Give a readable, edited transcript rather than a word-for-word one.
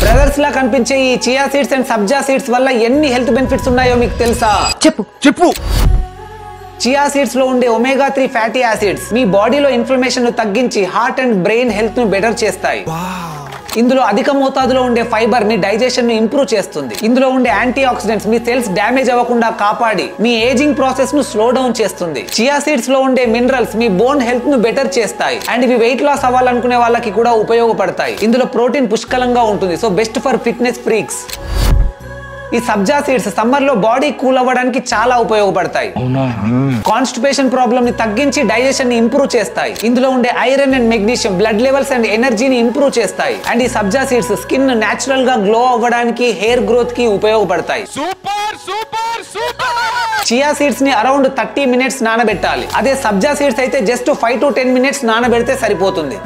Brothers లా కనిపించే ఈ chia seeds and sabja seeds వల్ల ఎన్ని హెల్త్ బెనిఫిట్స్ ఉన్నాయో మీకు తెలుసా? చెప్పు. చియా సీడ్స్ లో ఉండే ఒమేగా 3 ఫ్యాటీ యాసిడ్స్ మీ బాడీలో ఇన్ఫ్లమేషన్ ను తగ్గించి హార్ట్ అండ్ బ్రెయిన్ హెల్త్ ను బెటర్ చేస్తాయి. ఇందులో అధిక మోతాదులో ఉండే ఫైబర్ మీ డైజెషన్ ను ఇంప్రూవ్ చేస్తుంది. ఇందులో ఉండే యాంటీ ఆక్సిడెంట్స్ మీ సెల్స్ డ్యామేజ్ అవ్వకుండా కాపాడి మీ ఏజింగ్ ప్రాసెస్ ను స్లో డౌన్ చేస్తుంది. చియా సీడ్స్ లో ఉండే మినరల్స్ మీ బోన్ హెల్త్ ను బెటర్ చేస్తాయి అండ్ ఇవి వెయిట్ లాస్ అవ్వాలనుకునే వాళ్ళకి కూడా ఉపయోగపడతాయి. ఇందులో ప్రోటీన్ పుష్కలంగా ఉంటుంది, so best for fitness freaks. ఈ సబ్జా సీడ్స్ సమ్మర్ లో బాడీ కూల్ అవ్వడానికి చాలా ఉపయోగపడతాయి. కాన్స్టిపేషన్ ప్రాబ్లమ్ ని తగ్గించి డైజెషన్ ని ఇంప్రూవ్ చేస్తాయి. ఇందులో ఉండే iron and magnesium blood levels and ఎనర్జీని ఇంప్రూవ్ చేస్తాయి. అండ్ ఈ సబ్జా సీడ్స్ స్కిన్ నేచురల్ గా గ్లో అవ్వడానికి, హెయిర్ గ్రోత్ కి ఉపయోగపడతాయి. చియా సీడ్స్ ని అరౌండ్ 30 మినిట్స్ నానబెట్టాలి. అదే సబ్జా సీడ్స్ అయితే జస్ట్ 5 to 10 మినిట్స్ నానబెడితే సరిపోతుంది.